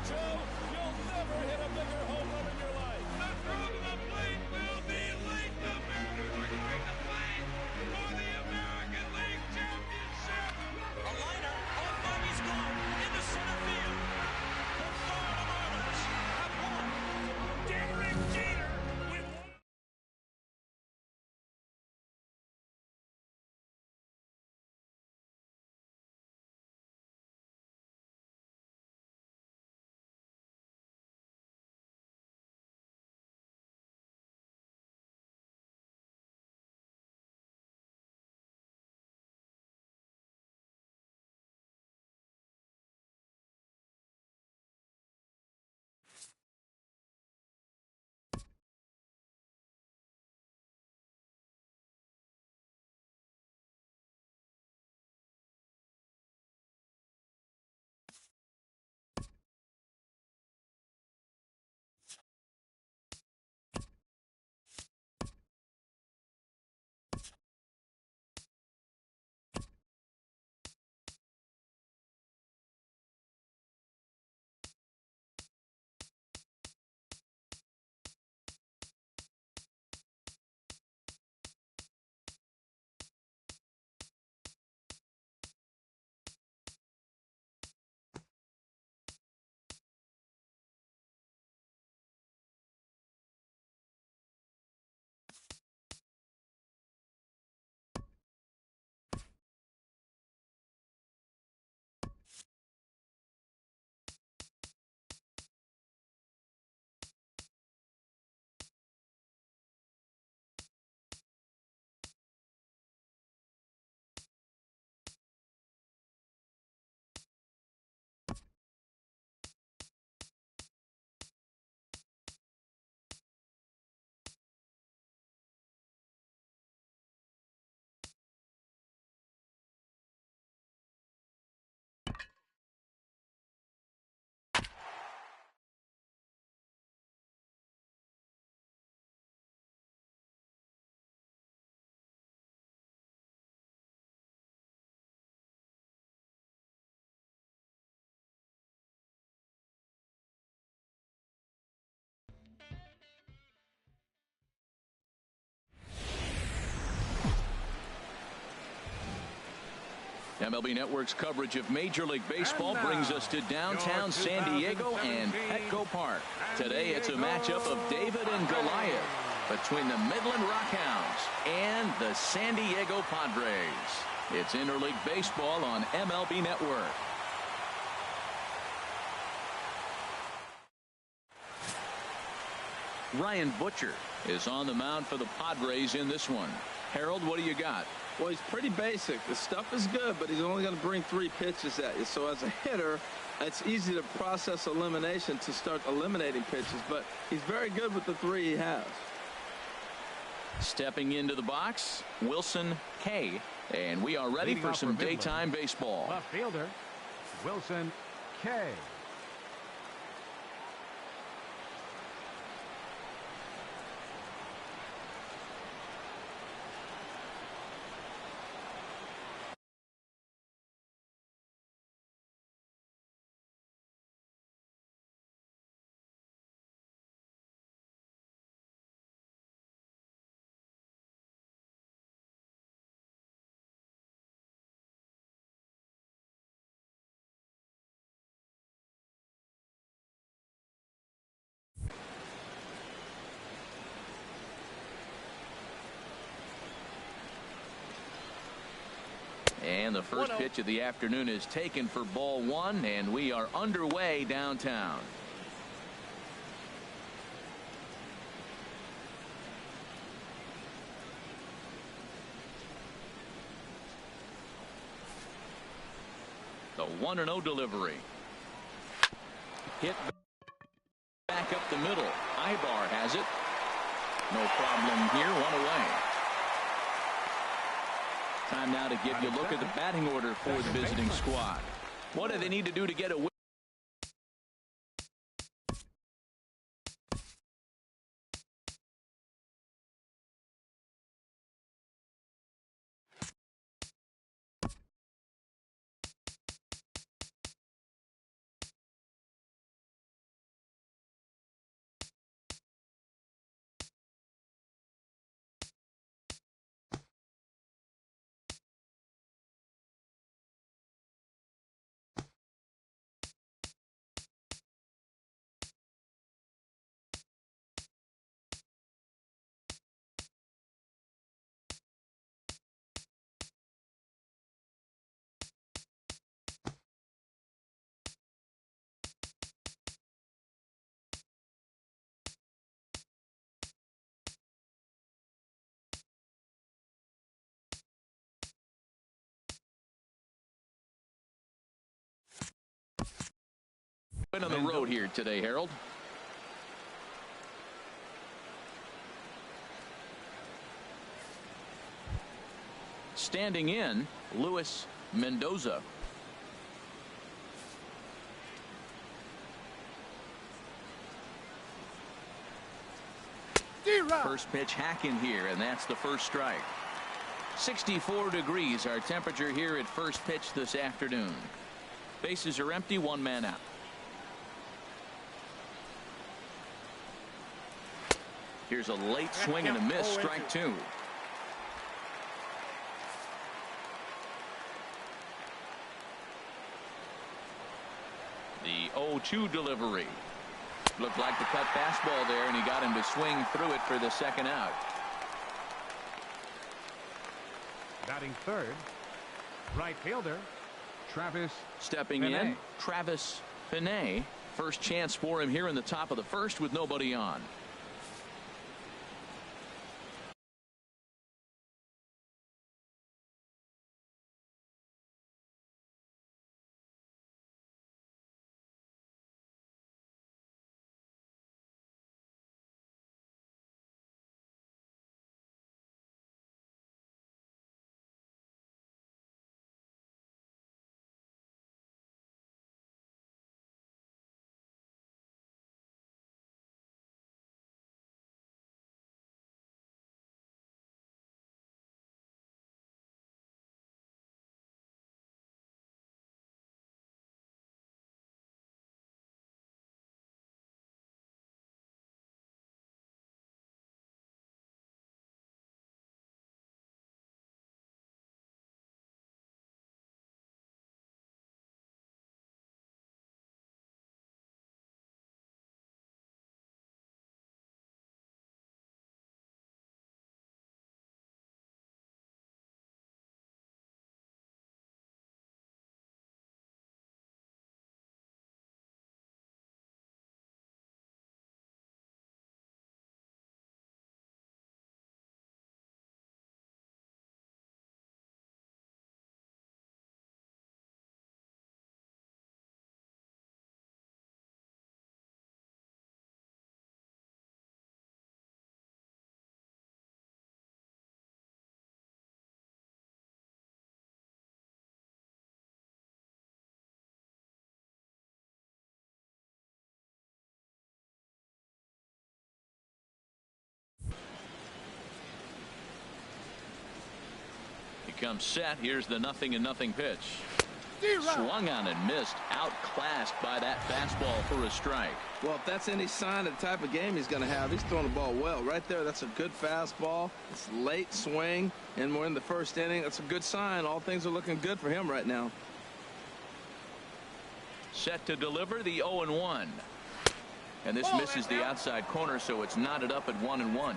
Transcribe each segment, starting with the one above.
Joe, you'll never hit a bigger home run in your life. The throw to the plate will be late. The Mariners are going to play for the American League Championship. A liner off Bobby's glove into center field. The Florida Marlins have won. Derek Jeter with one. MLB Network's coverage of Major League Baseball brings us to downtown San Diego and Petco Park. Today it's a matchup of David and Goliath between the Midland Rockhounds and the San Diego Padres. It's interleague baseball on MLB Network. Ryan Butcher is on the mound for the Padres in this one. Harold, what do you got? Well, he's pretty basic. The stuff is good, but he's only going to bring 3 pitches at you. So as a hitter, it's easy to process elimination to start eliminating pitches, but he's very good with the 3 he has. Stepping into the box, Wilson K. And we are ready for some daytime baseball. Left fielder, Wilson K. And the first pitch of the afternoon is taken for ball 1, and we are underway downtown. The 1-0 delivery. Hit back up the middle. Ibar has it. No problem here. 1 away. Time now to give you a look at the batting order for the visiting squad. What do they need to do to get a win? been on the road here today, Harold? Standing in, Luis Mendoza. First pitch hacking here, and that's the first strike. 64 degrees our temperature here at first pitch this afternoon. Bases are empty, one man out. Here's a late swing and a miss, strike two. The 0-2 delivery. Looked like the cut fastball there, and he got him to swing through it for the second out. Batting third, right fielder, Travis. Stepping in, Travis Pinay. First chance for him here in the top of the first with nobody on. Comes set. Here's the 0-0 pitch. Swung on and missed. Outclassed by that fastball for a strike. Well, if that's any sign of the type of game he's going to have, he's throwing the ball well. Right there, that's a good fastball. It's late swing, and we're in the first inning. That's a good sign. All things are looking good for him right now. Set to deliver the 0-1. And this misses the outside corner, so it's knotted up at 1-1.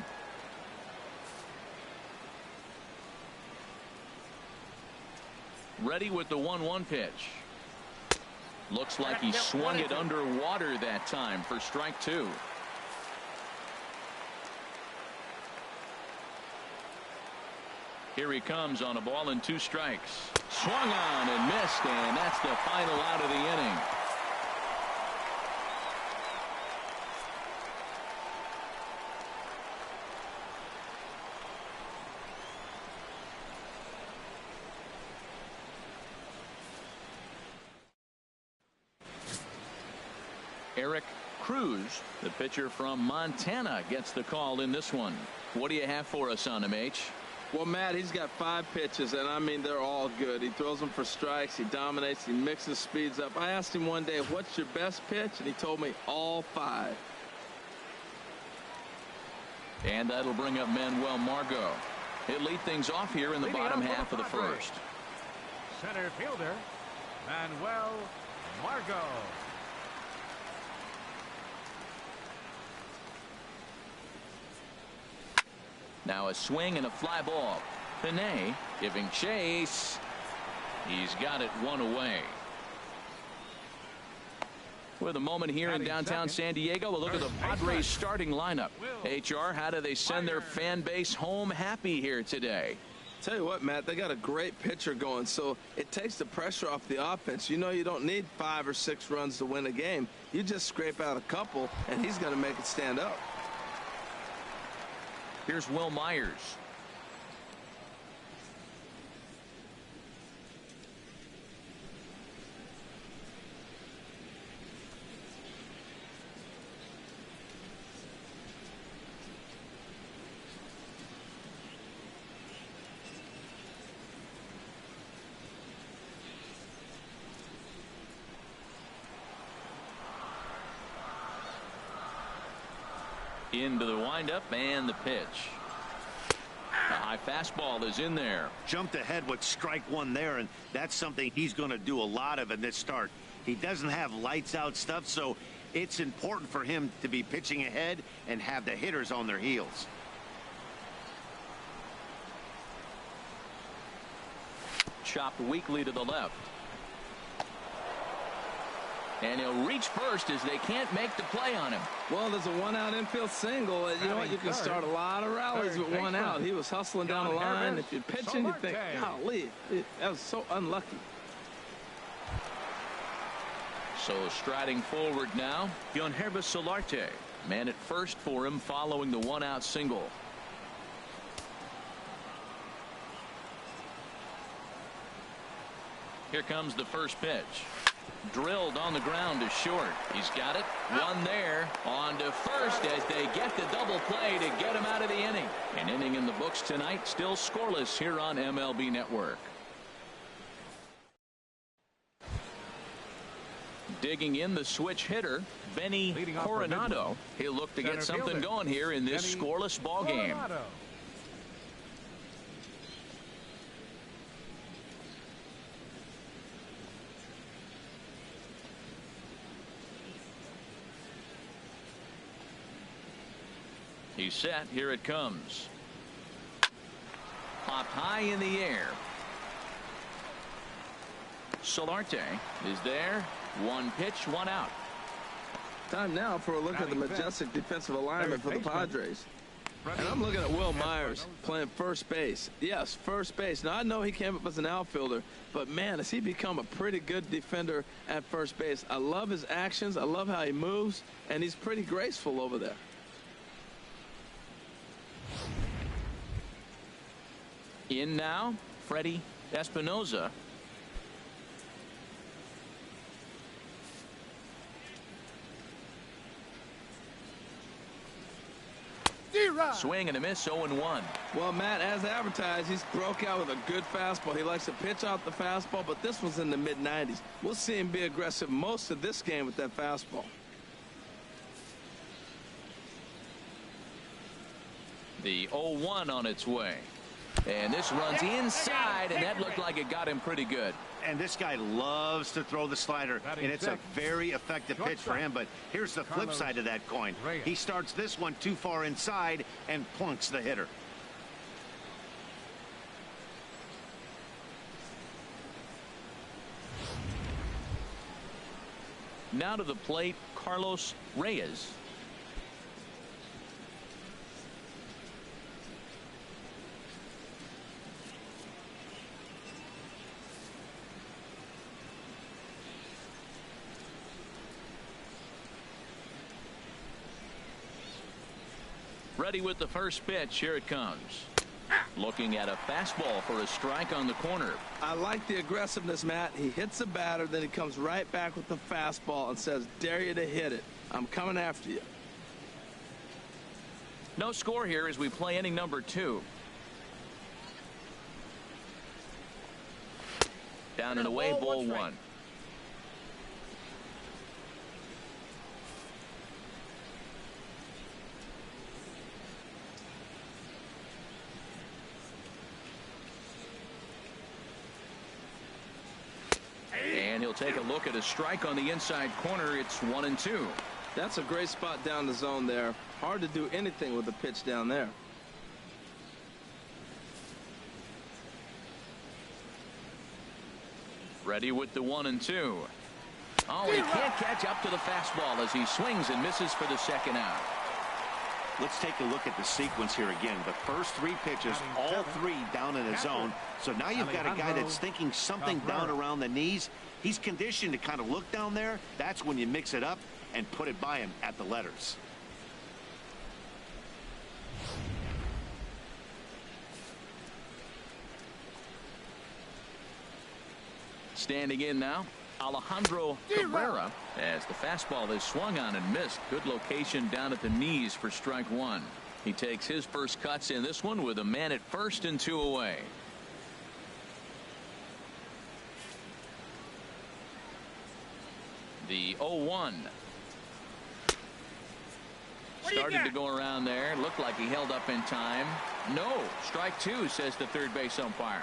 Ready with the 1-1 pitch. Looks like he swung it underwater that time for strike two. Here he comes on a ball and 2 strikes. Swung on and missed, and that's the final out of the inning. Eric Cruz, the pitcher from Montana, gets the call in this one. What do you have for us on him, H? Well, Matt, he's got 5 pitches, and I mean, they're all good. He throws them for strikes. He dominates. He mixes speeds up. I asked him one day, what's your best pitch? And he told me all 5. And that'll bring up Manuel Margot. He'll lead things off here in the bottom half of the first. Center fielder, Manuel Margot. Now a swing and a fly ball. Pinay giving chase. He's got it 1 away. With a moment here in downtown San Diego, a look at the Padres starting lineup. HR, how do they send their fan base home happy here today? Tell you what, Matt, they got a great pitcher going, so it takes the pressure off the offense. You know you don't need 5 or 6 runs to win a game. You just scrape out a couple, and he's going to make it stand up. Here's Will Myers. Into the windup and the pitch. The high fastball is in there. Jumped ahead with strike one there, and that's something he's going to do a lot of in this start. He doesn't have lights out stuff, so it's important for him to be pitching ahead and have the hitters on their heels. Chopped weakly to the left. And he'll reach first as they can't make the play on him. Well, there's a 1-out infield single. You know what? You can start a lot of rallies with 1 out. He was hustling down the line. If you're pitching, you think, golly, that was so unlucky. So striding forward now, Yangervis Solarte. Man at first for him following the 1-out single. Here comes the first pitch. Drilled on the ground to short. He's got it. One there. On to first as they get the double play to get him out of the inning. An inning in the books tonight. Still scoreless here on MLB Network. Digging in the switch hitter, Benny Coronado. He'll look to get something going here in this scoreless ball game. He's set. Here it comes. Popped high in the air. Solarte is there. 1 pitch, 1 out. Time now for a look at the majestic defensive alignment for the Padres. And I'm looking at Will Myers playing first base. Yes, first base. Now, I know he came up as an outfielder, but, man, has he become a pretty good defender at first base. I love his actions. I love how he moves, and he's pretty graceful over there. In now, Freddie Espinoza. Swing and a miss, 0-1. Well, Matt, as advertised, he's broke out with a good fastball. He likes to pitch out the fastball, but this was in the mid-90s. We'll see him be aggressive most of this game with that fastball. The 0-1 on its way. And this runs inside, and that looked like it got him pretty good. And this guy loves to throw the slider, and it's a very effective pitch for him. But here's the flip side of that coin. He starts this one too far inside and plunks the hitter. Now to the plate, Carlos Reyes. Ready with the first pitch. Here it comes. Looking at a fastball for a strike on the corner. I like the aggressiveness, Matt. He hits the batter, then he comes right back with the fastball and says, dare you to hit it. I'm coming after you. No score here as we play inning number 2. Down and away, ball 1. And he'll take a look at a strike on the inside corner. It's 1-2. That's a great spot down the zone there. Hard to do anything with the pitch down there. Ready with the 1-2. Oh, he can't catch up to the fastball as he swings and misses for the second out. Let's take a look at the sequence here again. The first 3 pitches, all 3 down in the zone. So now you've got a guy that's thinking something down around the knees. He's conditioned to kind of look down there. That's when you mix it up and put it by him at the letters. Standing in now, Alejandro Cabrera, as the fastball is swung on and missed. Good location down at the knees for strike 1. He takes his first cuts in this one with a man at first and 2 away. The 0-1. Started to go around there. Looked like he held up in time. No. Strike 2, says the third base umpire.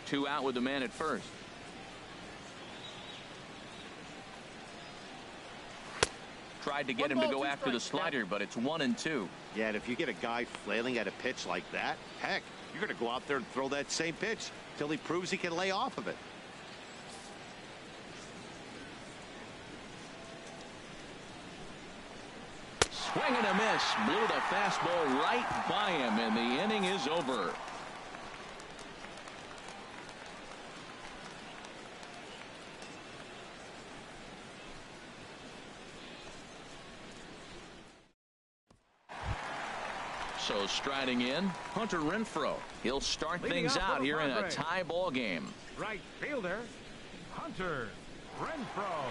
Two out with the man at first. Tried to get him to go after the slider, but it's 1-2. Yeah, and if you get a guy flailing at a pitch like that, heck, you're going to go out there and throw that same pitch till he proves he can lay off of it. Swing and a miss. Blew the fastball right by him, and the inning is over. So striding in, Hunter Renfroe. He'll start things out here in a tie ball game. Right fielder, Hunter Renfroe.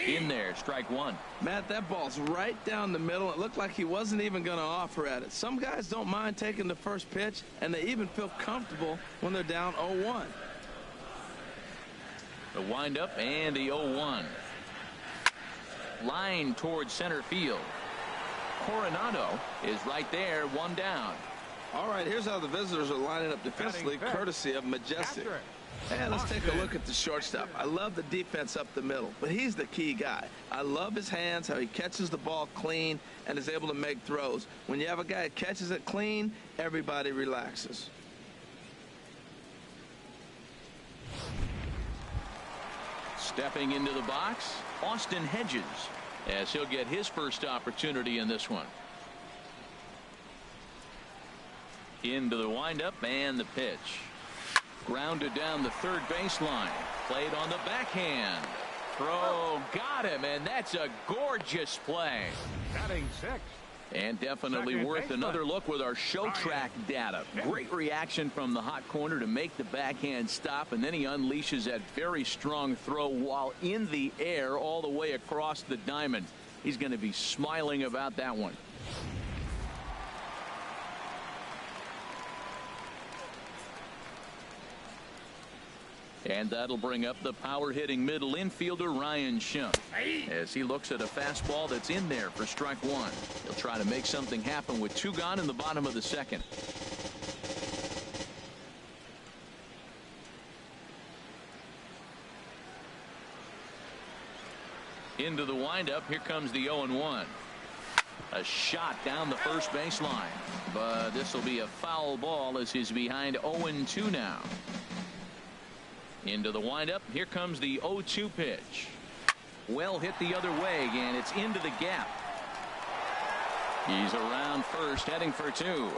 In there, strike 1. Matt, that ball's right down the middle. It looked like he wasn't even going to offer at it. Some guys don't mind taking the first pitch, and they even feel comfortable when they're down 0-1. The windup and the 0-1. Line towards center field. Coronado is right there, 1 down. All right, here's how the visitors are lining up defensively, courtesy of Majestic. And let's take a look at the shortstop. I love the defense up the middle, but he's the key guy. I love his hands, how he catches the ball clean and is able to make throws. When you have a guy that catches it clean, everybody relaxes. Stepping into the box, Austin Hedges, as he'll get his first opportunity in this one. Into the windup and the pitch. Grounded down the third baseline. Played on the backhand. Throw got him, and that's a gorgeous play. Batting 6. And definitely Second worth baseman. another look with our show track data. Great reaction from the hot corner to make the backhand stop, and then he unleashes that very strong throw while in the air all the way across the diamond. He's going to be smiling about that one. And that'll bring up the power-hitting middle infielder Ryan Schimpf as he looks at a fastball that's in there for strike 1. He'll try to make something happen with 2 gone in the bottom of the second. Into the windup. Here comes the 0-1. A shot down the first baseline, but this will be a foul ball as he's behind 0-2 now. Into the windup. Here comes the 0-2 pitch. Well hit the other way, and it's into the gap. He's around first, heading for 2.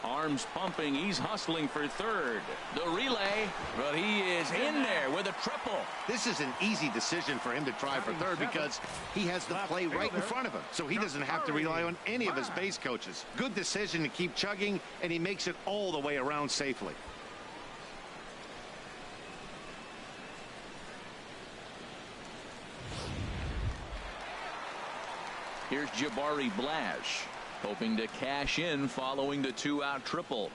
Arms pumping. He's hustling for third. The relay, but he is in there with a triple. This is an easy decision for him to try for third because he has the play right in front of him, so he doesn't have to rely on any of his base coaches. Good decision to keep chugging, and he makes it all the way around safely. Here's Jabari Blash, hoping to cash in following the 2-out triple.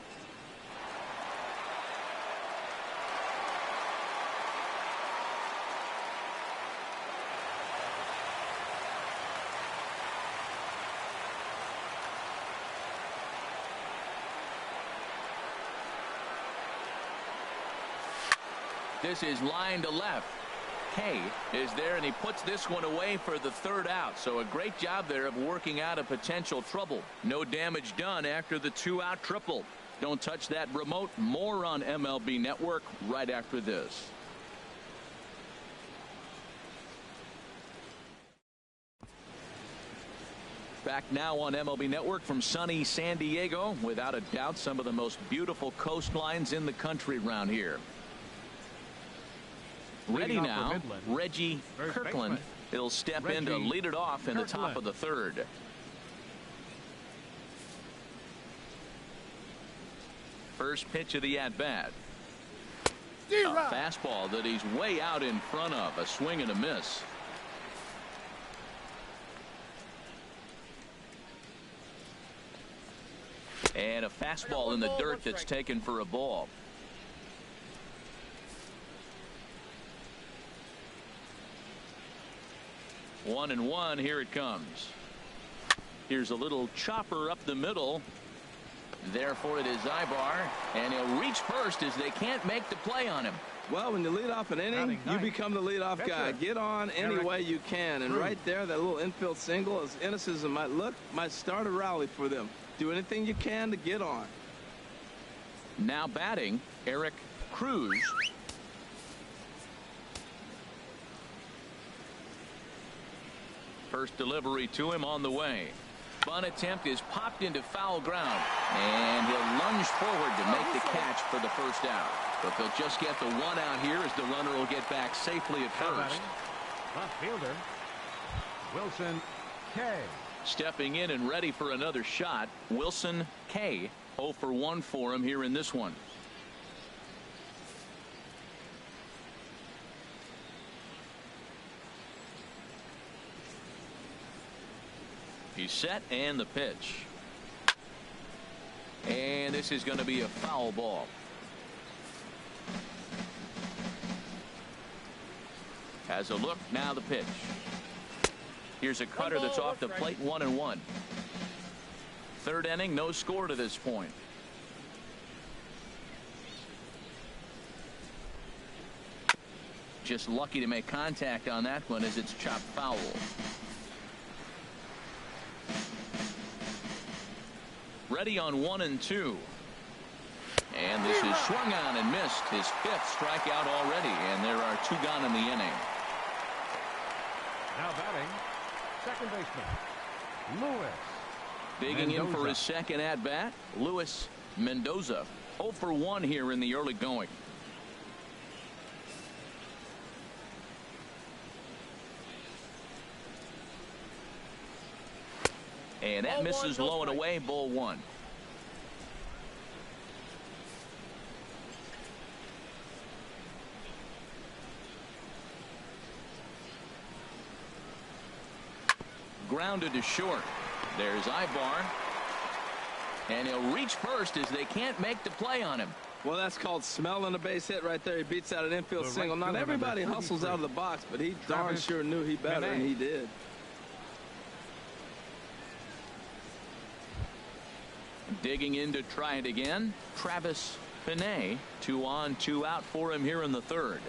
This is line to left. Kay is there, and he puts this one away for the third out. So a great job there of working out a potential trouble. No damage done after the 2-out triple. Don't touch that remote. More on MLB Network right after this. Back now on MLB Network from sunny San Diego. Without a doubt, some of the most beautiful coastlines in the country around here. Ready now, Reggie Kirkland. He'll step in to lead it off in the top of the third. First pitch of the at-bat. A fastball that he's way out in front of. A swing and a miss. And a fastball in the dirt that's taken for a ball. One and one. Here it comes. Here's a little chopper up the middle. Therefore it is Ibar, and he'll reach first as they can't make the play on him. Well, when you lead off an inning, you become the leadoff guy. Get on any way you can. And right there, that little infield single, as innocent as it might look, might start a rally for them. Do anything you can to get on. Now batting, Eric Cruz. First delivery to him on the way. Bunt attempt is popped into foul ground, and he'll lunge forward to make the catch for the first out. But they'll just get the one out here as the runner will get back safely at first. Left fielder, Wilson Kay. Stepping in and ready for another shot, Wilson Kay. 0 for 1 for him here in this one. He's set, and the pitch. And this is going to be a foul ball. Has a look, now the pitch. Here's a cutter that's off the plate, 1-1. Third inning, no score to this point. Just lucky to make contact on that one as it's chopped foul. Ready on 1 and 2. And this is swung on and missed. His 5th strikeout already, and there are 2 gone in the inning. Now batting, second baseman, Luis Digging in for his second at-bat, Luis Mendoza. 0 for 1 here in the early going. And that misses low and away, ball 1. Grounded to short. There's Ibar. And he'll reach first as they can't make the play on him. Well, that's called smelling a base hit right there. He beats out an infield single. Not everybody hustles out of the box, but he darn sure knew he better, and he did. Digging in to try it again, Travis Pinay. 2 on, 2 out for him here in the third.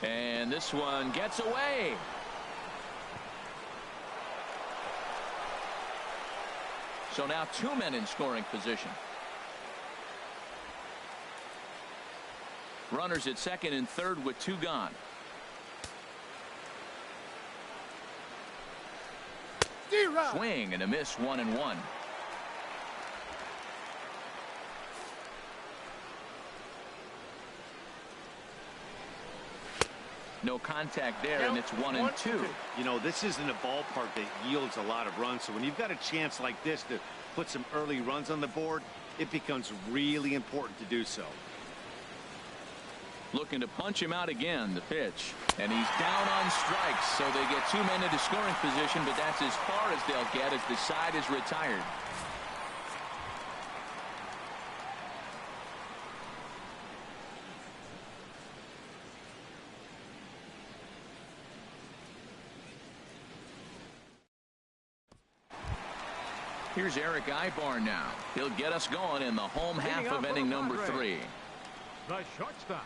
And this one gets away. So now 2 men in scoring position. Runners at second and third with 2 gone. Swing and a miss, 1-1. No contact there, and it's 1-2. You know, this isn't a ballpark that yields a lot of runs, so when you've got a chance like this to put some early runs on the board, it becomes really important to do so. Looking to punch him out again, the pitch. And he's down on strikes, so they get 2 men into scoring position, but that's as far as they'll get as the side is retired. Here's Eric Ibar now. He'll get us going in the home half of inning number 3. The shortstop,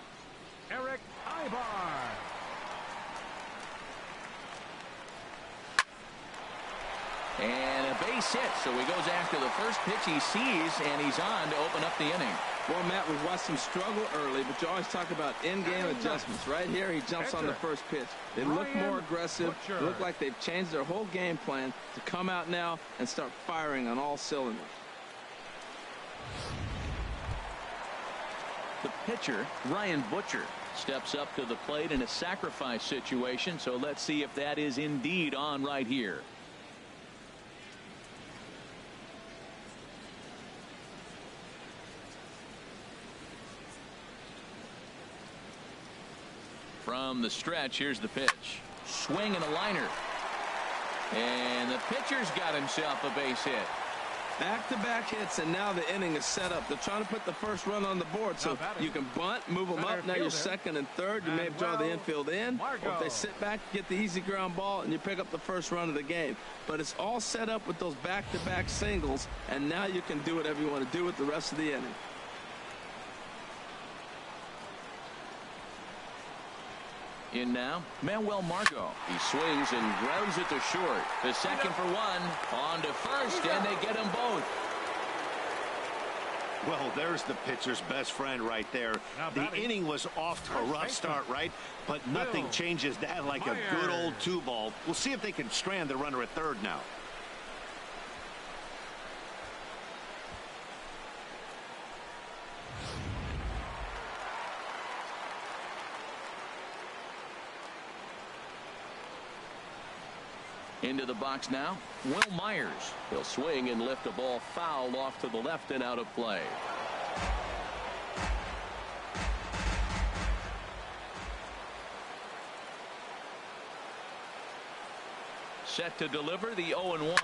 Eric Ibar. And a base hit, so he goes after the first pitch he sees, and he's on to open up the inning. Well, Matt, we've watched him struggle early, but you always talk about in-game adjustments. Right here, he jumps on the first pitch. They look more aggressive. They look like they've changed their whole game plan to come out now and start firing on all cylinders. The pitcher, Ryan Butcher, steps up to the plate in a sacrifice situation, so let's see if that is indeed on right here. From the stretch, here's the pitch. Swing and a liner. And the pitcher's got himself a base hit. Back-to-back hits, and now the inning is set up. They're trying to put the first run on the board, so you can bunt, move them up. Now you're second and third. You may draw the infield in. Or if they sit back, get the easy ground ball, and you pick up the first run of the game. But it's all set up with those back-to-back singles, and now you can do whatever you want to do with the rest of the inning. In now, Manuel Margot. He swings and grounds it to short. The second for one. On to first, and they get them both. Well, there's the pitcher's best friend right there. The inning was off to a rough start, right? But nothing changes that like a good old 2-ball. We'll see if they can strand the runner at third now. Into the box now, Will Myers. He'll swing and lift a ball foul off to the left and out of play. Set to deliver the 0-1.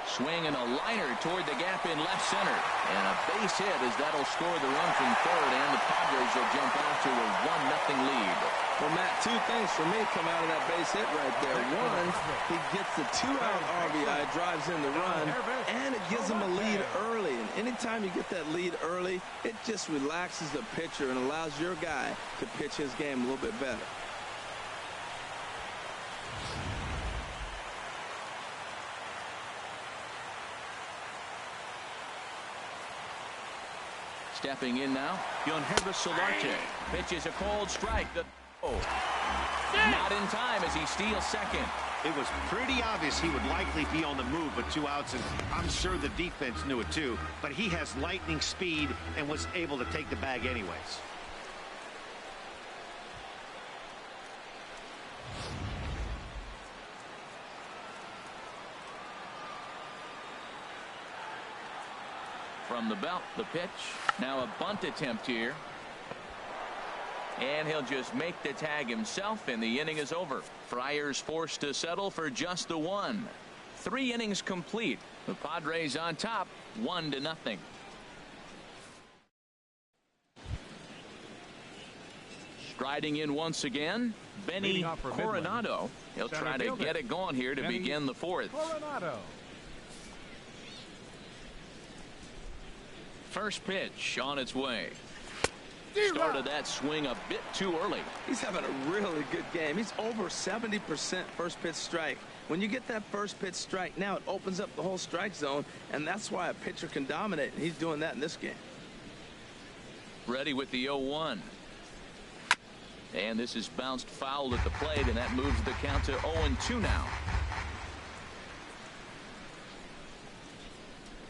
Swing and a liner toward the gap in left center. And a base hit as that'll score the run from third, and the Padres will jump out to a 1-0 lead. Well, Matt, two things for me come out of that base hit right there. One, he gets the 2-out RBI, drives in the run, and it gives him a lead early. And anytime you get that lead early, it just relaxes the pitcher and allows your guy to pitch his game a little bit better. Stepping in now, Yangervis Solarte pitches a cold strike. Not in time as he steals second. It was pretty obvious he would likely be on the move with 2 outs, and I'm sure the defense knew it too. But he has lightning speed and was able to take the bag anyways. From the belt, the pitch. Now a bunt attempt here. And he'll just make the tag himself, and the inning is over. Friars forced to settle for just the one. 3 innings complete. The Padres on top, 1-0. Striding in once again, Benny Coronado. He'll try to get it going here to begin the 4th. Coronado. First pitch on its way. Started that swing a bit too early. He's having a really good game. He's over 70% first pitch strike. When you get that first pitch strike, now it opens up the whole strike zone, and that's why a pitcher can dominate, and he's doing that in this game. Ready with the 0-1. And this is bounced foul at the plate, and that moves the count to 0-2 now.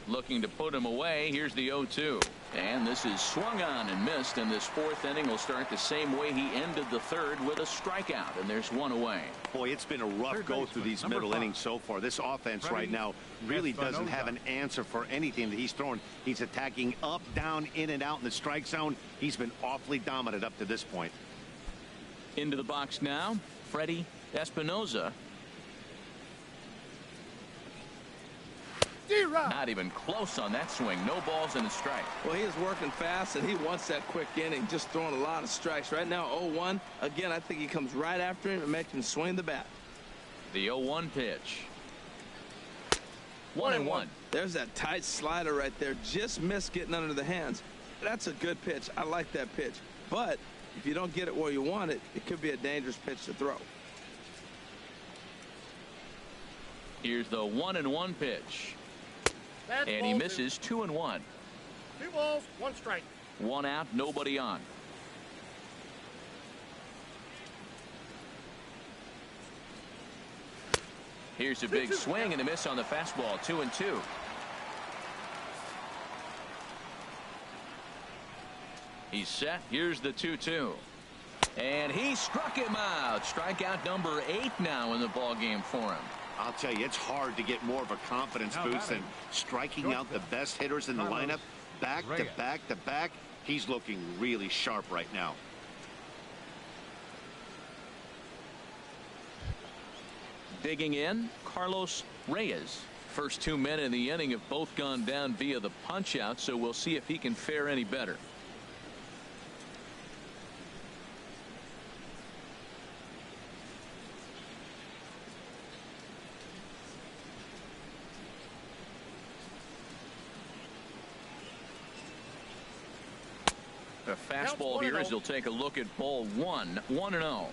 Looking to put him away. Here's the 0-2. And this is swung on and missed, and this 4th inning will start the same way he ended the 3rd with a strikeout, and there's 1 away. Boy, it's been a rough go through these middle innings so far. This offense right now really doesn't have an answer for anything that he's throwing. He's attacking up, down, in and out in the strike zone. He's been awfully dominant up to this point. Into the box now, Freddie Espinoza. Not even close on that swing. No balls and a strike. Well, he is working fast, and he wants that quick inning, just throwing a lot of strikes. Right now, 0-1. Again, I think he comes right after him and makes him swing the bat. The 0-1 pitch. 1-1. There's that tight slider right there. Just missed getting under the hands. That's a good pitch. I like that pitch. But if you don't get it where you want it, it could be a dangerous pitch to throw. Here's the 1-1 pitch. And he misses 2-1. 2 balls, 1 strike. 1 out, nobody on. Here's a big swing and a miss on the fastball. 2-2. He's set. Here's the 2-2. And he struck him out. Strikeout number 8 now in the ball game for him. I'll tell you, it's hard to get more of a confidence boost than striking out the best hitters in the lineup back to back to back. He's looking really sharp right now. Digging in, Carlos Reyes. First 2 men in the inning have both gone down via the punch out, so we'll see if he can fare any better. The fastball here as he'll take a look at ball 1. 1-0.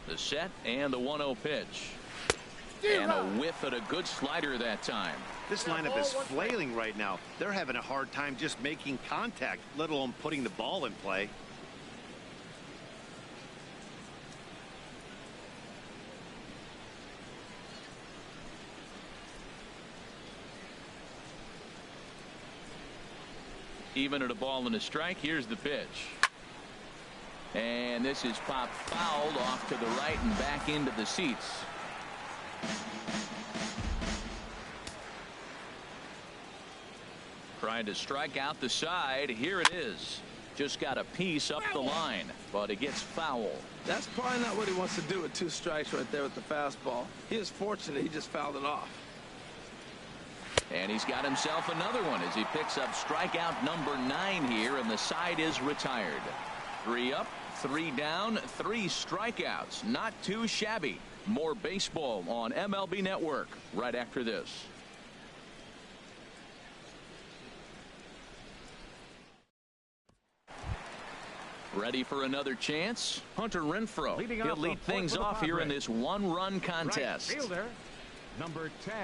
The set and the 1-0 pitch. And a whiff at a good slider that time. This lineup is flailing right now. They're having a hard time just making contact, let alone putting the ball in play. Even at a ball and a strike. Here's the pitch. And this is popped fouled off to the right and back into the seats. Trying to strike out the side. Here it is. Just got a piece up the line, but it gets foul. That's probably not what he wants to do with 2 strikes right there with the fastball. He is fortunate he just fouled it off. And he's got himself another one as he picks up strikeout number 9 here, and the side is retired. 3 up, 3 down, 3 strikeouts. Not too shabby. More baseball on MLB Network right after this. Ready for another chance? Hunter Renfroe. He'll lead things off here in this 1-run contest. Right fielder, number 10.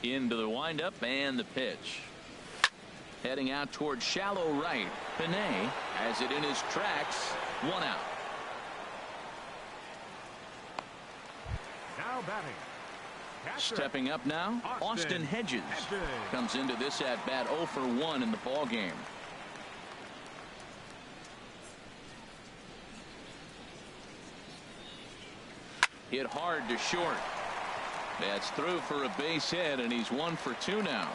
Into the windup and the pitch. Heading out towards shallow right. Pinay has it in his tracks. 1 out. Now batting. Catcher. Stepping up now, Austin Hedges comes into this at bat 0 for 1 in the ball game. Hit hard to short. That's through for a base hit, and he's 1 for 2 now.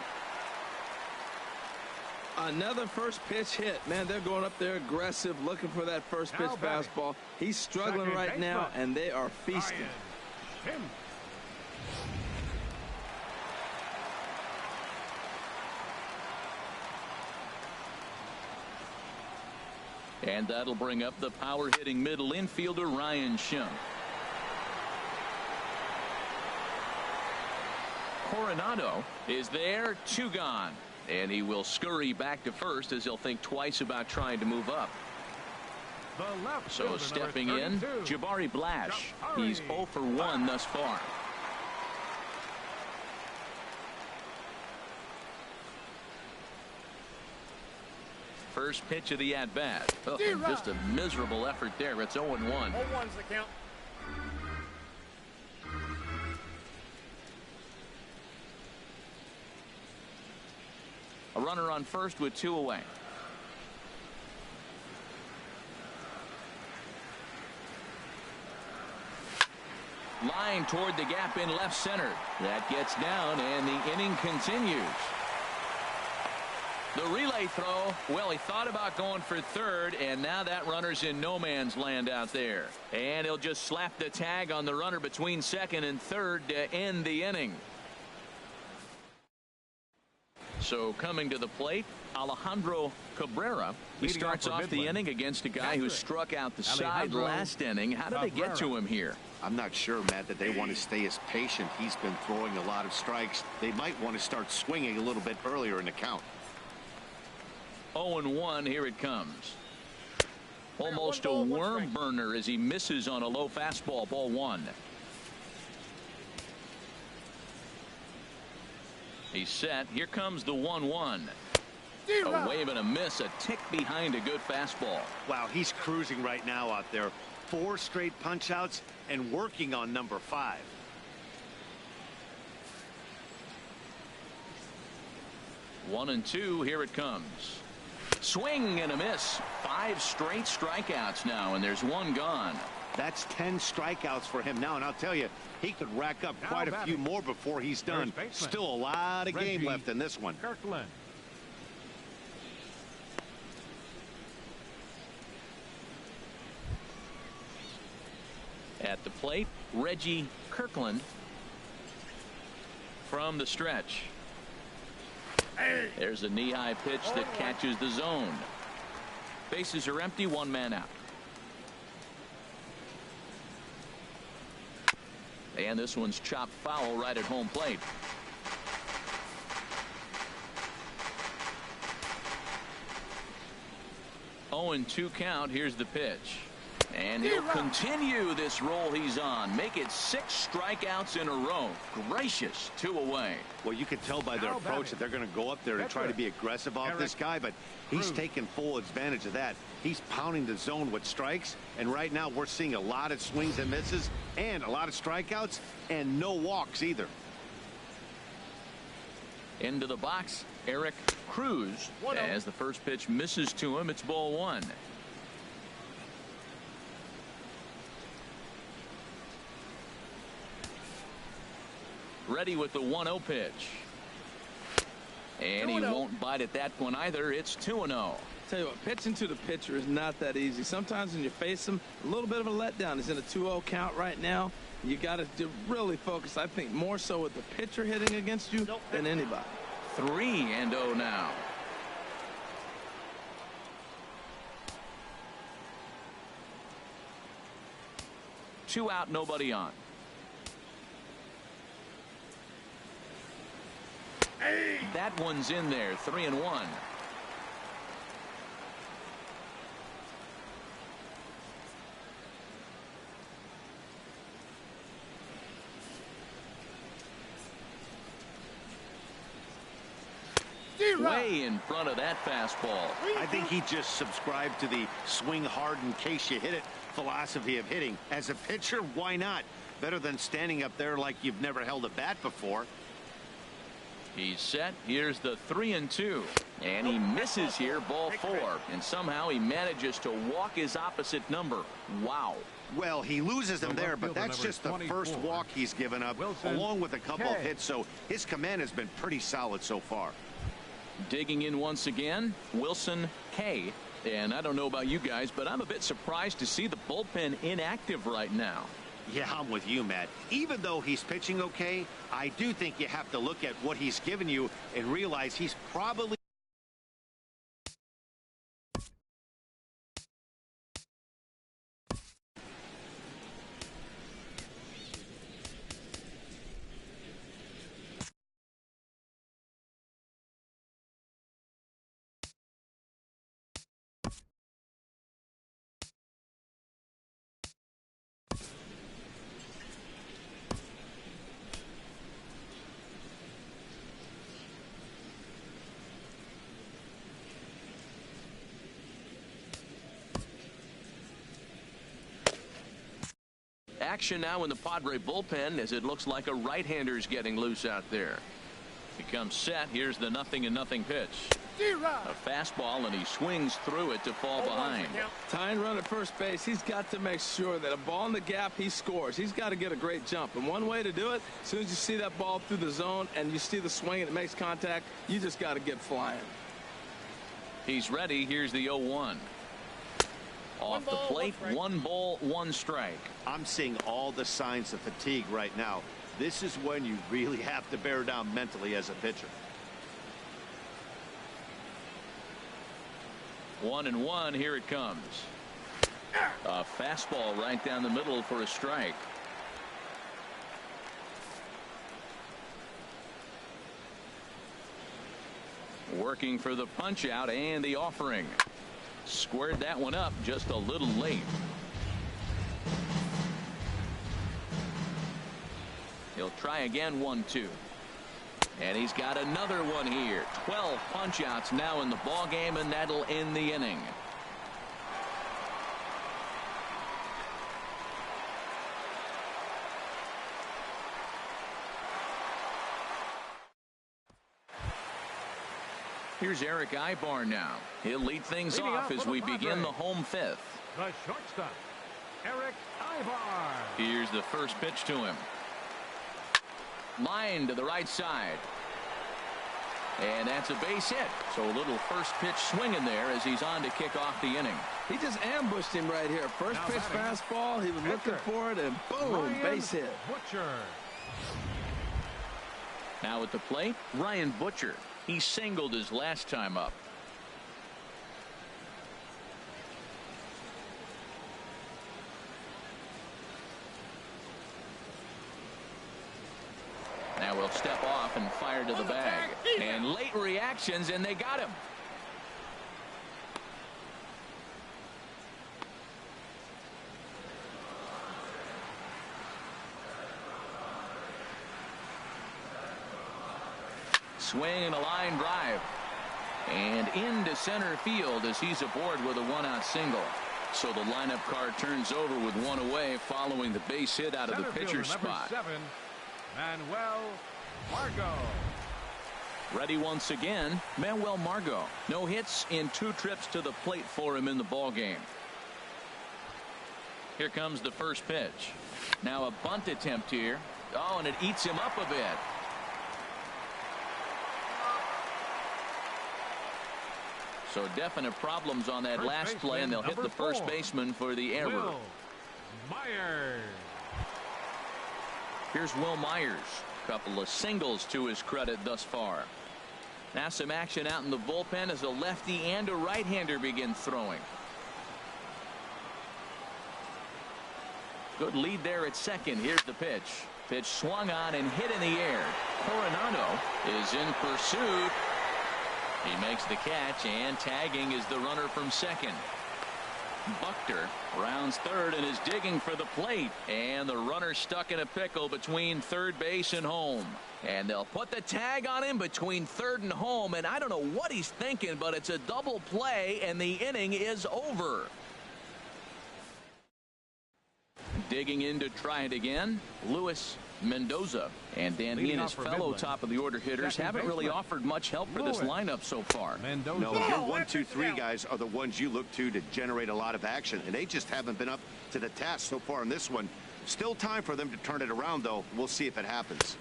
Another first pitch hit. Man, they're going up there aggressive, looking for that first pitch fastball. He's struggling right now, and they are feasting. And that'll bring up the power-hitting middle infielder Ryan Shum. Coronado is there, 2 gone. And he will scurry back to first as he'll think twice about trying to move up. So stepping in, Jabari Blash. He's 0 for 1 thus far. First pitch of the at-bat. Oh, just a miserable effort there. It's 0-1. 0-1's the count. A runner on first with 2 away. Line toward the gap in left center. That gets down, and the inning continues. The relay throw, well, he thought about going for third, and now that runner's in no man's land out there. And he'll just slap the tag on the runner between second and third to end the inning. So coming to the plate, Alejandro Cabrera. He starts off the inning against a guy who struck out the side last inning. How did they get to him here? I'm not sure, Matt, that they want to stay as patient. He's been throwing a lot of strikes. They might want to start swinging a little bit earlier in the count. 0-1, here it comes. Almost a worm burner as he misses on a low fastball, ball 1. He's set. Here comes the 1-1. A wave and a miss, a tick behind a good fastball. Wow, he's cruising right now out there. 4 straight punch outs and working on number 5. 1-2, here it comes. Swing and a miss. 5 straight strikeouts now, and there's 1 gone. That's 10 strikeouts for him now, and I'll tell you, he could rack up quite a few more before he's done. Still a lot of game left in this one. Kirkland. At the plate, Reggie Kirkland from the stretch. There's a knee-high pitch that catches the zone. Bases are empty, 1 man out. And this one's chopped foul right at home plate. Oh, and 2 count. Here's the pitch. And he'll continue this roll he's on. Make it 6 strikeouts in a row. Gracious, 2 away. Well, you can tell by their approach that they're going to go up there and try to be aggressive off this guy, but he's taking full advantage of that. He's pounding the zone with strikes, and right now we're seeing a lot of swings and misses and a lot of strikeouts and no walks either. Into the box, Eric Cruz. As the first pitch misses to him, it's ball 1. Ready with the 1-0 pitch. And he won't bite at that one either. It's 2-0. Tell you what, pitching to the pitcher is not that easy. Sometimes when you face him, a little bit of a letdown. He's in a 2-0 count right now. You got to really focus, I think, more so with the pitcher hitting against you than anybody. 3-0 now. Two out, nobody on. That one's in there. 3-1. Way in front of that fastball. I think he just subscribed to the swing hard in case you hit it philosophy of hitting. As a pitcher, why not? Better than standing up there like you've never held a bat before. He's set. Here's the 3-2. And he misses here, ball 4. And somehow he manages to walk his opposite number. Wow. Well, he loses them there, but that's just the first walk he's given up, along with a couple of hits. So his command has been pretty solid so far. Digging in once again, Wilson K. And I don't know about you guys, but I'm a bit surprised to see the bullpen inactive right now. Yeah, I'm with you, Matt. Even though he's pitching okay, I do think you have to look at what he's given you and realize he's probably action now in the Padre bullpen as it looks like a right-hander's getting loose out there. He comes set. Here's the 0-0 pitch. A fastball, and he swings through it to fall behind. Tying run at first base, he's got to make sure that a ball in the gap, he scores. He's got to get a great jump. And one way to do it, as soon as you see that ball through the zone and you see the swing and it makes contact, you just got to get flying. He's ready. Here's the 0-1. Off the plate, 1 ball, 1 strike. I'm seeing all the signs of fatigue right now. This is when you really have to bear down mentally as a pitcher. 1-1. Here it comes. A fastball right down the middle for a strike. Working for the punch out and the offering. Squared that one up just a little late. He'll try again, 1-2. And he's got another one here. 12 punch outs now in the ball game, and that'll end the inning. Here's Eric Aybar now. He'll lead things off as we begin the home fifth. The shortstop, Eric Aybar. Here's the first pitch to him. Line to the right side. And that's a base hit. So a little first pitch swing in there as he's on to kick off the inning. He just ambushed him right here. First pitch fastball. He was looking for it, and boom, base hit. Butcher. Now at the plate, Ryan Butcher. He singled his last time up. Now we'll step off and fire to the bag. And late reactions, and they got him. Swing and a line drive. And into center field as he's aboard with a one-out single. So the lineup card turns over with one away following the base hit out of the pitcher's spot. 7, Manuel Margot. Ready once again, Manuel Margot. No hits in 2 trips to the plate for him in the ball game. Here comes the first pitch. Now a bunt attempt here. Oh, and it eats him up a bit. So definite problems on that last play, and they'll hit the first baseman for the error. Will Myers. Here's Will Myers. Couple of singles to his credit thus far. Now some action out in the bullpen as a lefty and a right-hander begin throwing. Good lead there at second. Here's the pitch. Pitch swung on and hit in the air. Coronado is in pursuit. He makes the catch, and tagging is the runner from second. Buchter rounds third and is digging for the plate, and the runner stuck in a pickle between third base and home. And they'll put the tag on him between third and home, and I don't know what he's thinking, but it's a double play and the inning is over. Digging in to try it again, Luis Mendoza. And Dan, he and his fellow top of the order hitters haven't really offered much help for this lineup so far. Mendoza. No, your 1, 2, 3 guys are the ones you look to generate a lot of action, and they just haven't been up to the task so far in this one. Still time for them to turn it around, though. We'll see if it happens.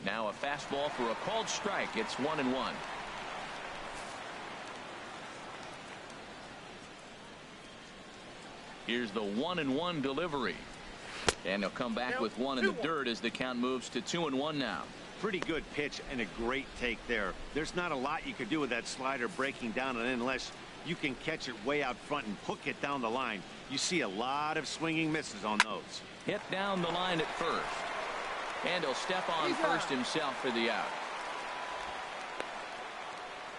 Now a fastball for a called strike. It's 1-1. Here's the 1-1 delivery. And he'll come back with one in the dirt as the count moves to 2-1 now. Pretty good pitch and a great take there. There's not a lot you could do with that slider breaking down, and unless you can catch it way out front and hook it down the line, you see a lot of swinging misses on those. Hit down the line at first. And he'll step on first himself for the out.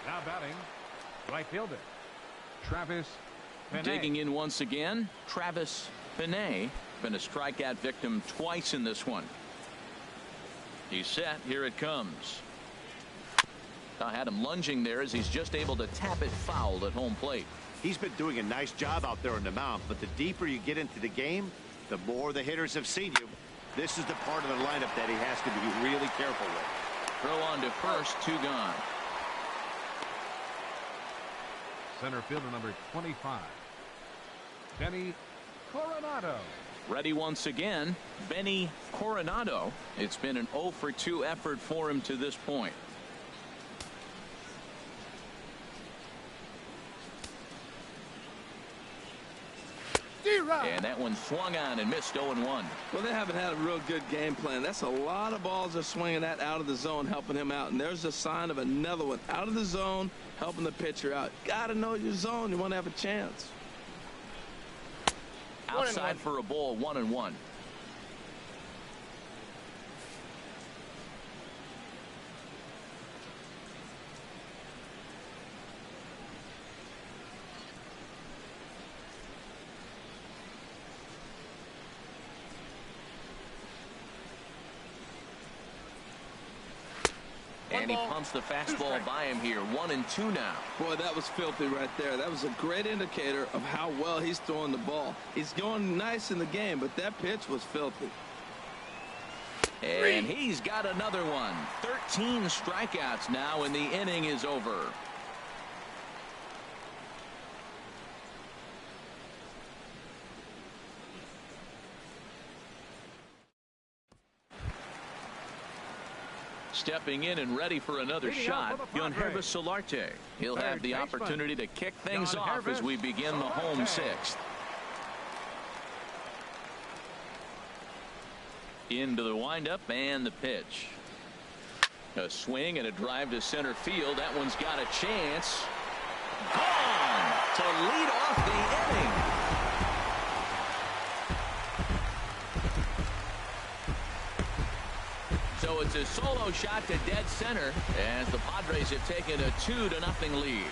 Now batting, right fielder, Travis Benet. Digging in once again, Travis Benet. Been a strikeout victim twice in this one. He's set. Here it comes. I had him lunging there as he's just able to tap it foul at home plate. He's been doing a nice job out there on the mound, but the deeper you get into the game, the more the hitters have seen you. This is the part of the lineup that he has to be really careful with. Throw on to first, 2 gone. Center fielder number 25, Benny Coronado. Ready once again, Benny Coronado. It's been an 0 for 2 effort for him to this point. And that one swung on and missed 0-1. Well, they haven't had a real good game plan. That's a lot of balls they're swinging at out of the zone, helping him out. And there's a sign of another one out of the zone, helping the pitcher out. Got to know your zone. You want to have a chance. Outside for a ball, 1-1. And he pumps the fastball by him here. 1-2 now. Boy, that was filthy right there. That was a great indicator of how well he's throwing the ball. He's going nice in the game, but that pitch was filthy. And he's got another one. 13 strikeouts now, and the inning is over. Stepping in and ready for another shot, Yangervis Solarte. He'll have the opportunity to kick things off as we begin the home sixth. Into the windup and the pitch. A swing and a drive to center field. That one's got a chance. Gone to lead off the inning. So it's a solo shot to dead center as the Padres have taken a 2-0 lead.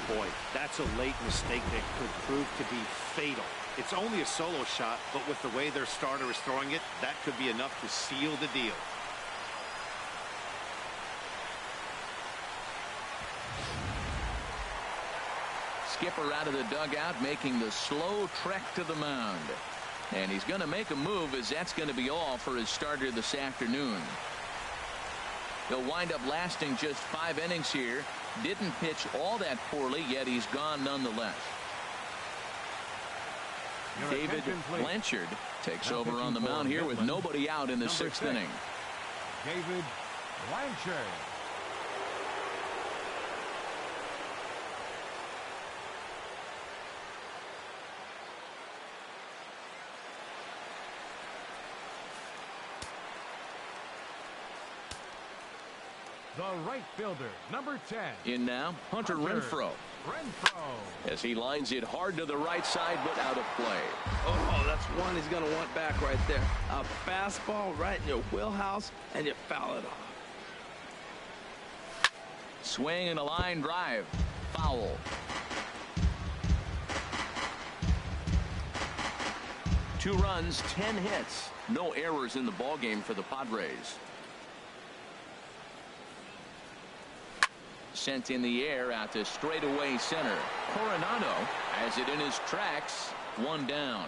Boy, that's a late mistake that could prove to be fatal. It's only a solo shot, but with the way their starter is throwing it, that could be enough to seal the deal. Skipper out of the dugout making the slow trek to the mound. And he's going to make a move as that's going to be all for his starter this afternoon. He'll wind up lasting just 5 innings here. Didn't pitch all that poorly, yet he's gone nonetheless. David Blanchard takes over on the mound here with nobody out in the 6th inning. David Blanchard. The right fielder, number 10. In now, Hunter Renfroe. As he lines it hard to the right side, but out of play. Oh, that's one he's going to want back right there. A fastball right in your wheelhouse, and you foul it off. Swing and a line drive. Foul. Two runs, 10 hits. No errors in the ballgame for the Padres. Sent in the air out to straightaway center. Coronado has it in his tracks. 1 down.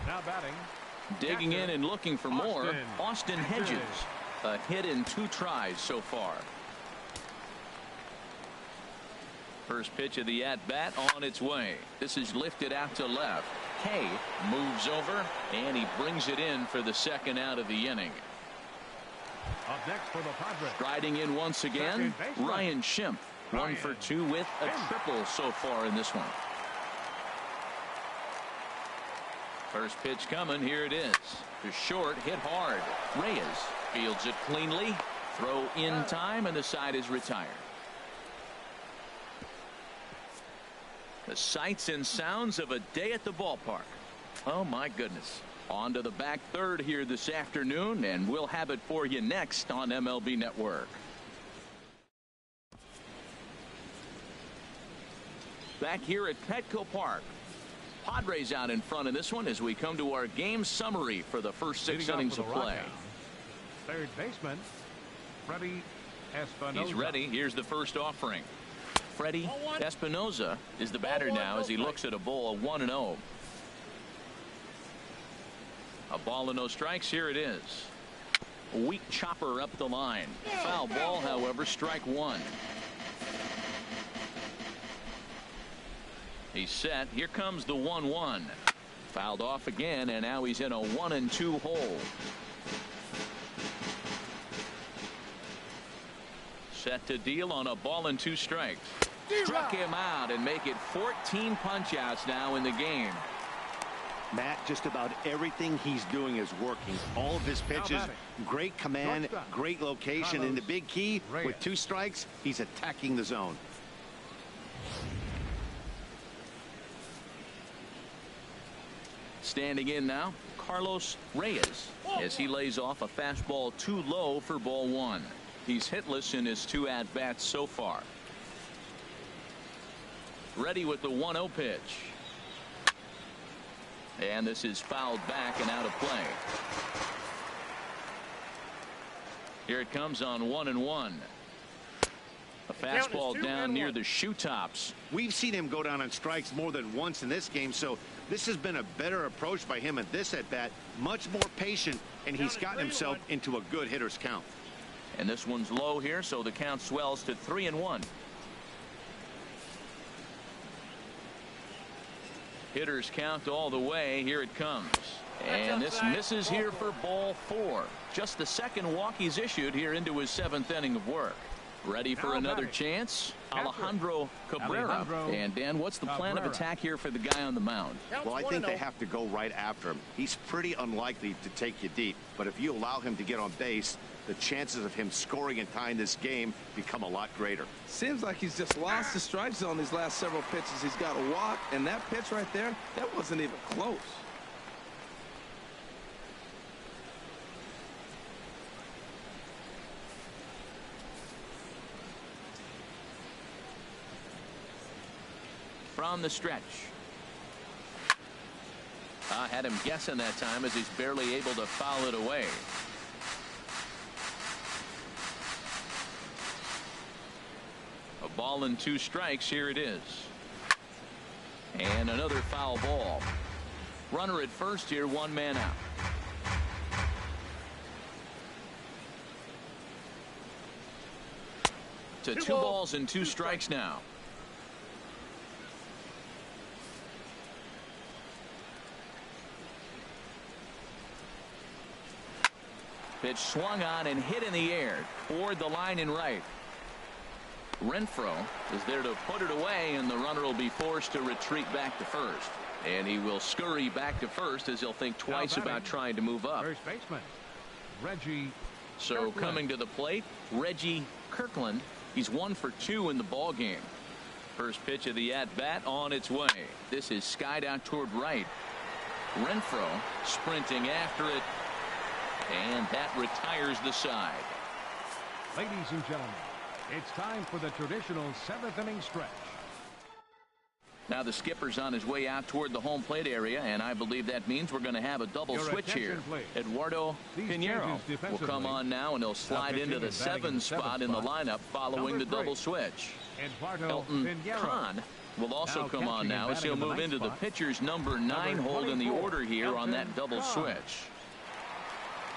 Now batting. Digging in and looking for more. Austin Hedges. A hit in 2 tries so far. First pitch of the at-bat on its way. This is lifted out to left. Kay moves over, and he brings it in for the 2nd out of the inning. Up next for the Padres. Striding in once again, Ryan Schimpf. 1 for 2 with a triple so far in this one. First pitch coming. Here it is. To short, hit hard. Reyes fields it cleanly. Throw in time, and the side is retired. The sights and sounds of a day at the ballpark. Oh, my goodness. On to the back third here this afternoon, and we'll have it for you next on MLB Network. Back here at Petco Park. Padres out in front of this one as we come to our game summary for the first 6 innings of play. Third baseman, Freddie Espinoza. He's ready. Here's the first offering. Freddie Espinoza is the batter now as he looks at a ball 1-0. A ball and no strikes. Here it is. A weak chopper up the line. Foul ball, however, strike 1. He's set. Here comes the 1-1. Fouled off again, and now he's in a 1-2 hole. Set to deal on a ball and 2 strikes. Struck him out and make it 14 punch-outs now in the game. Matt, just about everything he's doing is working. All of his pitches, great command, great location, and the big key, with 2 strikes, he's attacking the zone. Standing in now, Carlos Reyes, as he lays off a fastball too low for ball 1. He's hitless in his 2 at-bats so far. Ready with the 1-0 pitch. And this is fouled back and out of play. Here it comes on 1-1. A fastball down near the shoe tops. We've seen him go down on strikes more than once in this game, so this has been a better approach by him at this at-bat. Much more patient, and he's gotten himself into a good hitter's count. And this one's low here, so the count swells to 3-1. Hitters count all the way. Here it comes. And this misses here for ball 4. Just the second walk he's issued here into his 7th inning of work. Ready for another chance? Alejandro Cabrera. And Dan, what's the plan of attack here for the guy on the mound? Well, I think they have to go right after him. He's pretty unlikely to take you deep, but if you allow him to get on base, the chances of him scoring and tying this game become a lot greater. Seems like he's just lost the strike zone these last several pitches. He's got a walk, and that pitch right there, that wasn't even close. From the stretch. Had him guessing that time as he's barely able to foul it away. A ball and 2 strikes. Here it is. And another foul ball. Runner at first here, 1 man out. To 2 balls and 2 strikes now. Pitch swung on and hit in the air toward the line and right. Renfroe is there to put it away, and the runner will be forced to retreat back to first. And he will scurry back to first as he'll think twice about trying to move up. First baseman, Reggie So Kirkland. coming to the plate, Reggie Kirkland. He's 1 for 2 in the ball game. First pitch of the at-bat on its way. This is skied out toward right. Renfroe sprinting after it. And that retires the side. Ladies and gentlemen, it's time for the traditional 7th inning stretch. Now the skipper's on his way out toward the home plate area, and I believe that means we're going to have a double Your switch here. attention, please. Eduardo These Pinheiro changes will defensively. come on now, and he'll slide pitching into the and batting 7 in the seventh spot in the spot. lineup following the Number 3. double switch. Eduardo Elton Pinheiro. Kahn will also Now come on catching now and as he'll batting in the move ninth into the spot. pitcher's number 9 Number hold in the 24, order here on that Elton double Kahn. switch.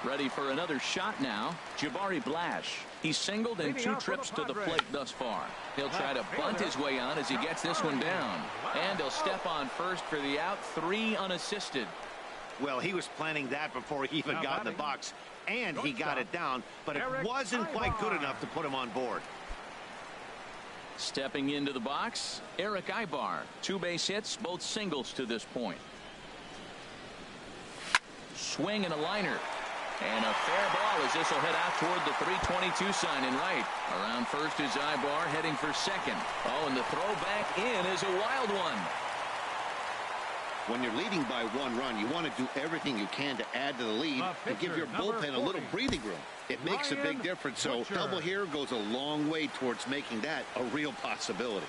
Ready for another shot now. Jabari Blash. He's singled in Leading 2 out for the trips to the Padres. plate thus far. He'll try to bunt his way on as he gets this one down. And he'll step on first for the out. 3 unassisted. Well, he was planning that before he even Now got in the batting. box, and he got it down, but it Eric wasn't quite good Aybar. enough to put him on board. Stepping into the box, Eric Aybar. 2 base hits, both singles to this point. Swing and a liner. And a fair ball as this will head out toward the 322 sign in right. Around first is Aybar heading for second. Oh, and the throw back in is a wild one. When you're leading by 1 run, you want to do everything you can to add to the lead The and give pitcher, your number bullpen a little 40. breathing room. It makes a big Ryan difference, so Butcher. double here goes a long way towards making that a real possibility.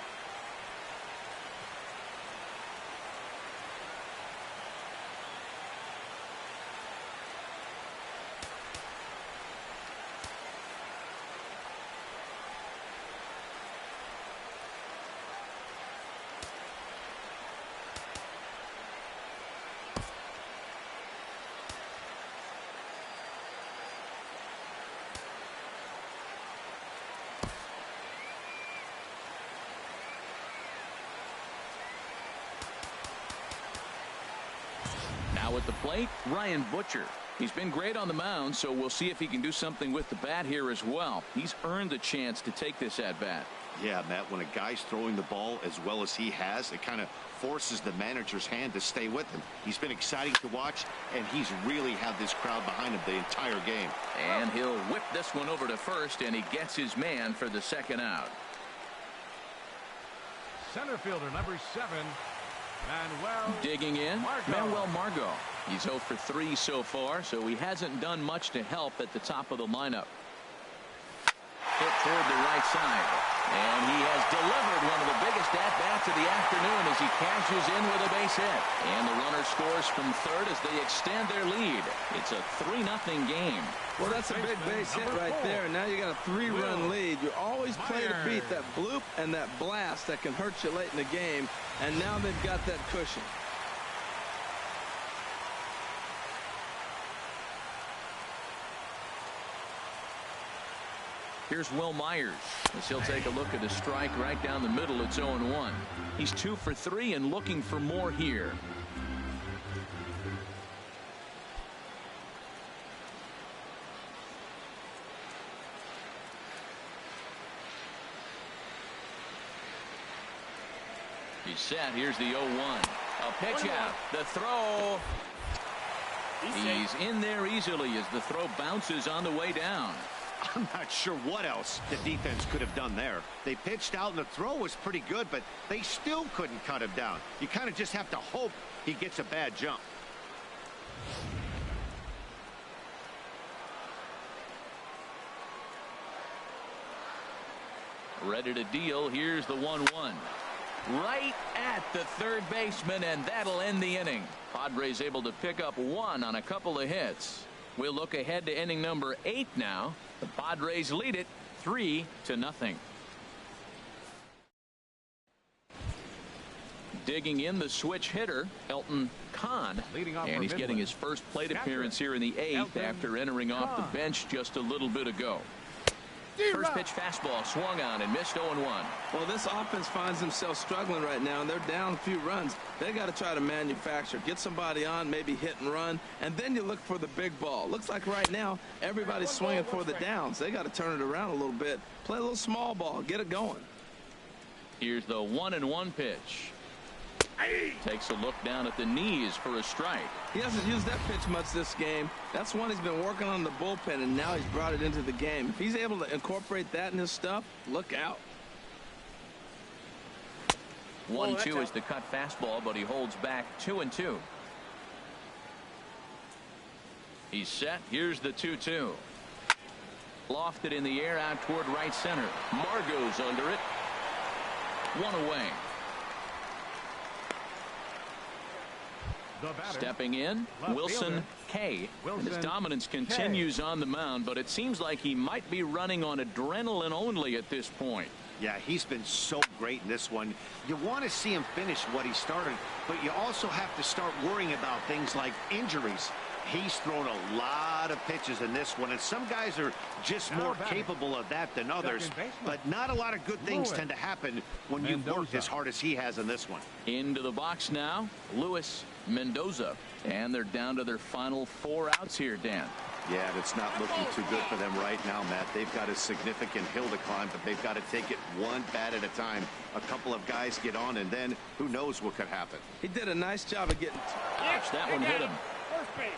Now at the plate, Ryan Butcher. He's been great on the mound, so we'll see if he can do something with the bat here as well. He's earned the chance to take this at bat. Yeah, Matt, when a guy's throwing the ball as well as he has, it kind of forces the manager's hand to stay with him. He's been exciting to watch, and he's really had this crowd behind him the entire game. And he'll whip this one over to first, and he gets his man for the second out. Center fielder number 7, Manuel Digging in, Margot. Manuel Margot. He's 0 for 3 so far, so he hasn't done much to help at the top of the lineup. toward the right side. And he has delivered one of the biggest at-bats of the afternoon as he cashes in with a base hit. And the runner scores from third as they extend their lead. It's a 3-0 game. Well, that's a big base hit right there. And now you got a 3-run lead. You always play to beat that bloop and that blast that can hurt you late in the game. And now they've got that cushion. Here's Will Myers as he'll take a look at a strike right down the middle. It's 0-1. He's 2 for 3 and looking for more here. He's set. Here's the 0-1. A pitch out. The throw. He's in there easily as the throw bounces on the way down. I'm not sure what else the defense could have done there. They pitched out and the throw was pretty good, but they still couldn't cut him down. You kind of just have to hope he gets a bad jump. Ready to deal. Here's the 1-1. Right at the third baseman, and that'll end the inning. Padres able to pick up 1 on a couple of hits. We'll look ahead to inning number 8 now. The Padres lead it 3-0. Digging in the switch hitter, Elton Kahn, and he's getting his first plate appearance here in the 8th after entering off the bench just a little bit ago. First pitch fastball swung on and missed 0-1. Well, this offense finds themselves struggling right now, and they're down a few runs. They got to try to manufacture, get somebody on, maybe hit and run, and then you look for the big ball. Looks like right now everybody's swinging for the downs. They got to turn it around a little bit, play a little small ball, get it going. Here's the 1-1 pitch. Takes a look down at the knees for a strike. He hasn't used that pitch much this game. That's one he's been working on the bullpen, and now he's brought it into the game. If he's able to incorporate that in his stuff, look out. 1-2 is the cut fastball, but he holds back 2-2. He's set. Here's the 2-2. Lofted in the air out toward right center. Margot's under it. 1 away. Stepping in, Wilson K. And his dominance continues on the mound, but it seems like he might be running on adrenaline only at this point. Yeah, he's been so great in this one. You want to see him finish what he started, but you also have to start worrying about things like injuries. He's thrown a lot of pitches in this one, and some guys are just more capable of that than others, but not a lot of good things tend to happen when you've worked as hard as he has in this one. Into the box now, Luis Mendoza, and they're down to their final 4 outs here, Dan. Yeah, it's not looking too good for them right now, Matt. They've got a significant hill to climb, but they've got to take it one bat at a time. A couple of guys get on, and then who knows what could happen. He did a nice job of getting... Ouch, that one hit him.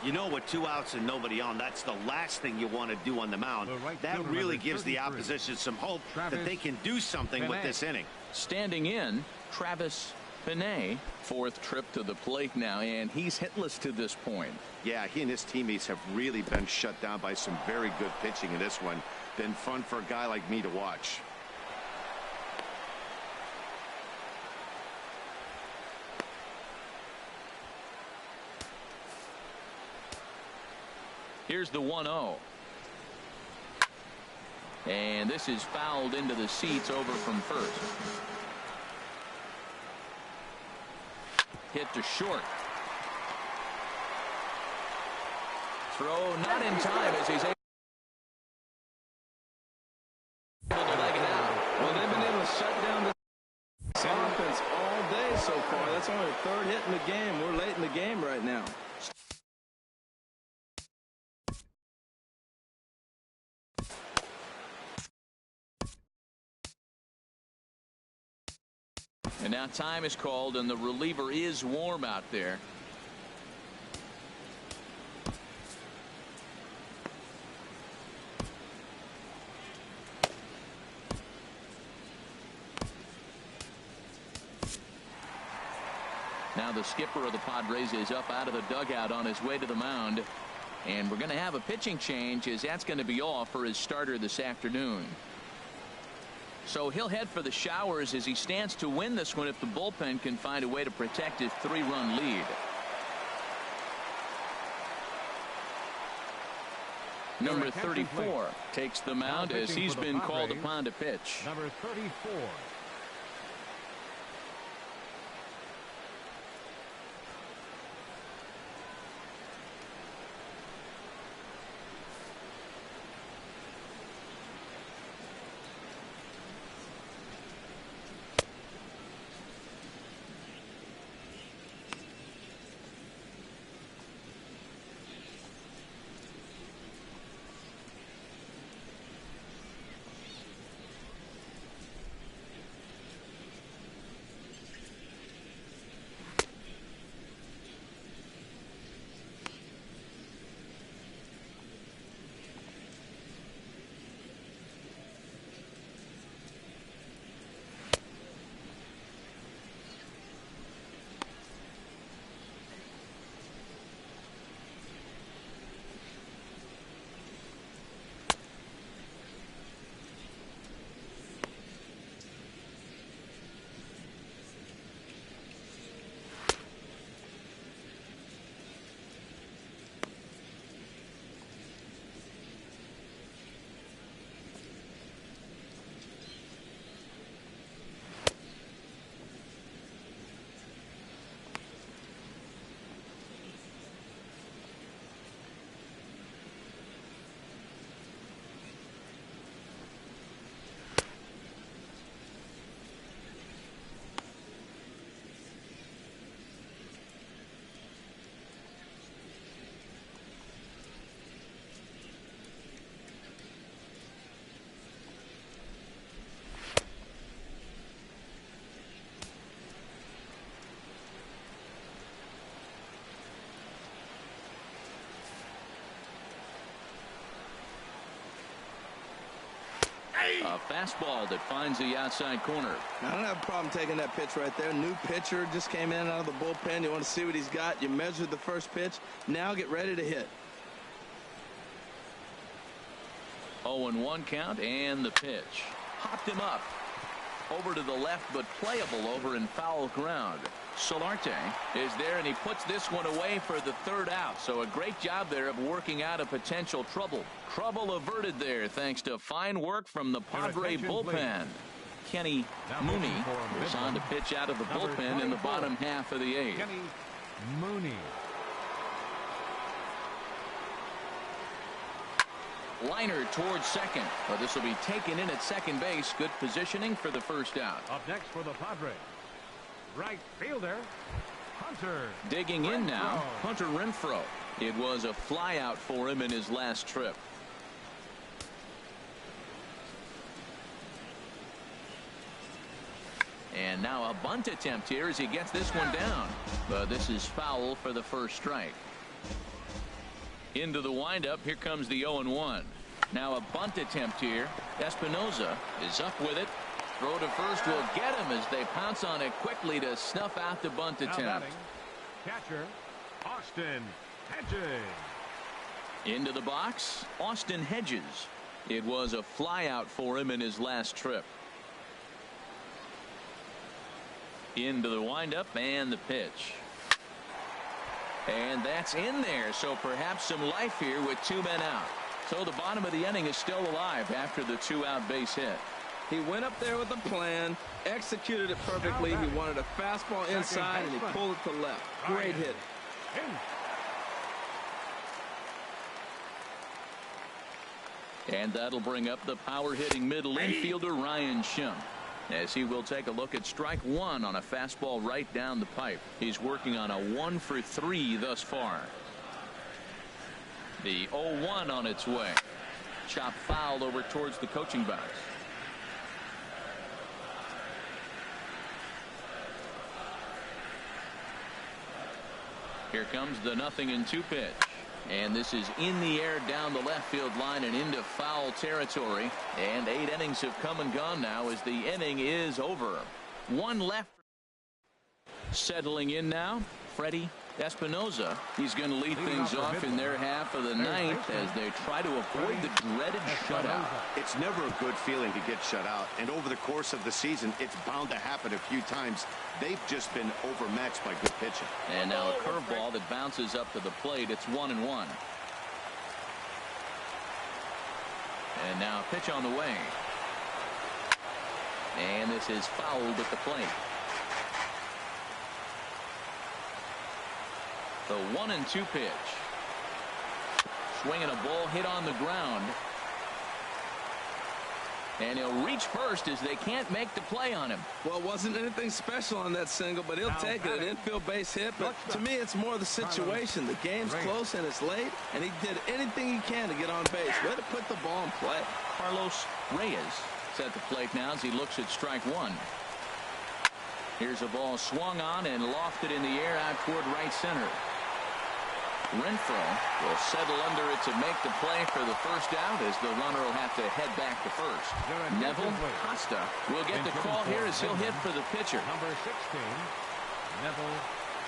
You know, with 2 outs and nobody on, that's the last thing you want to do on the mound. That really gives the opposition some hope that they can do something with this inning. Standing in, Travis Pinay, 4th trip to the plate now, and he's hitless to this point. Yeah, he and his teammates have really been shut down by some very good pitching in this one. Been fun for a guy like me to watch. Here's the 1-0. And this is fouled into the seats over from first. Hit to short. Throw not in time as he's able to leg it out. Well, they've been able to shut down the offense all day so far. That's only the 3rd hit in the game. We're late in the game right now. And now time is called, and the reliever is warm out there. Now the skipper of the Padres is up out of the dugout on his way to the mound. And we're going to have a pitching change, as that's going to be all for his starter this afternoon. So he'll head for the showers as he stands to win this one if the bullpen can find a way to protect his 3-run lead. Number 34 takes the mound as he's been called upon to pitch. Number 34. A fastball that finds the outside corner. I don't have a problem taking that pitch right there. New pitcher just came in out of the bullpen. You want to see what he's got. You measured the first pitch. Now get ready to hit. 0-1 count and the pitch. Hopped him up. Over to the left, but playable over in foul ground. Solarte is there, and he puts this one away for the third out. So a great job there of working out a potential trouble. Trouble averted there thanks to fine work from the Padre bullpen. Kenny Mooney is on to pitch out of the bullpen in the bottom half of the eighth. Kenny Mooney. Liner towards second, but this will be taken in at second base. Good positioning for the first out. Up next for the Padres, right fielder Hunter. Digging in now, Hunter Renfroe. It was a fly out for him in his last trip. And now a bunt attempt here as he gets this one down, but this is foul for the first strike. Into the windup. Here comes the 0-1. Now a bunt attempt here. Espinoza is up with it. Throw to first will get him as they pounce on it quickly to snuff out the bunt attempt. Batting, catcher Austin Hedges. Into the box, Austin Hedges. It was a fly out for him in his last trip. Into the windup and the pitch. And that's in there, so perhaps some life here with 2 men out. So the bottom of the inning is still alive after the 2-out base hit. He went up there with a plan, executed it perfectly. He wanted a fastball inside, and he pulled it to left. Great hit. And that'll bring up the power-hitting middle infielder Ryan Schimpf, as he will take a look at strike one on a fastball right down the pipe. He's working on a 1-for-3 thus far. The 0-1 on its way. Chop foul over towards the coaching box. Here comes the 0-2 pitch. And this is in the air down the left field line and into foul territory. And 8 innings have come and gone now as the inning is over. 1 left. Settling in now, Freddie Espinosa, he's going to lead things off in their half of the ninth as they try to avoid the dreaded shutout. It's never a good feeling to get shut out, and over the course of the season, it's bound to happen a few times. They've just been overmatched by good pitching. And now a curveball that bounces up to the plate. It's 1-1. And now a pitch on the way. And this is fouled at the plate. The 1-2 pitch. Swinging a ball hit on the ground. And he'll reach first as they can't make the play on him. Well, it wasn't anything special on that single, but he'll take it. An infield base hit. But to me, it's more the situation. The game's close and it's late, and he did anything he can to get on base. Way to put the ball in play. Carlos Reyes is at the plate now as he looks at strike one. Here's a ball swung on and lofted in the air out toward right center. Renfroe will settle under it to make the play for the first out as the runner will have to head back to first. Neville Costa will get the call here as he'll hit for the pitcher. Number 16, Neville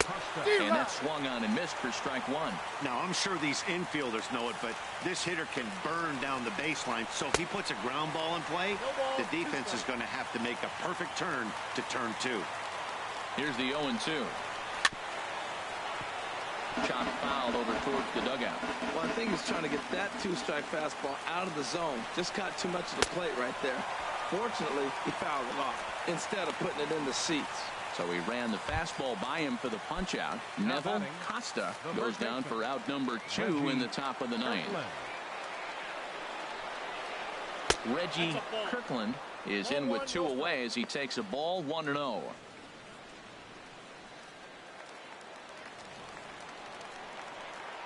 Costa. And that swung on and missed for strike one. Now, I'm sure these infielders know it, but this hitter can burn down the baseline. So if he puts a ground ball in play, the defense is going to have to make a perfect turn to turn two. Here's the 0-2. Shot fouled over towards the dugout. Well, I think he's trying to get that two-strike fastball out of the zone. Just got too much of the plate right there. Fortunately, he fouled it off instead of putting it in the seats. So he ran the fastball by him for the punch-out. Neville Costa goes down for out number 2 in the top of the ninth. Reggie Kirkland is in with 2 away as he takes a ball 1-0.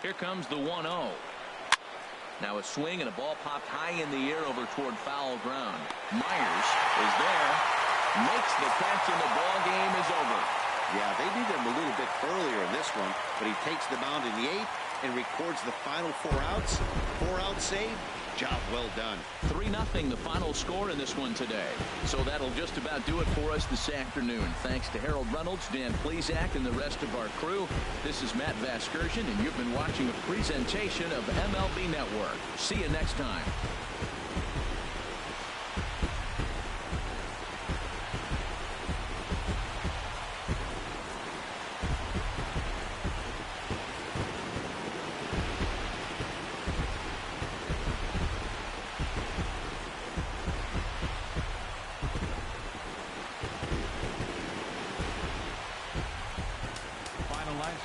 Here comes the 1-0. Now a swing and a ball popped high in the air over toward foul ground. Myers is there, makes the catch, and the ball game is over. Yeah, they needed him a little bit earlier in this one, but he takes the mound in the 8th and records the final 4 outs. 4-out save. Job well done. 3-0 the final score in this one today. So that'll just about do it for us this afternoon. Thanks to Harold Reynolds, Dan Plesac, and the rest of our crew. This is Matt Vasgersian, and you've been watching a presentation of MLB Network. See you next time.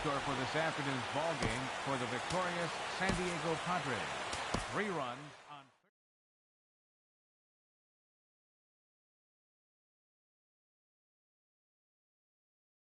Score for this afternoon's ball game for the victorious San Diego Padres. 3 runs.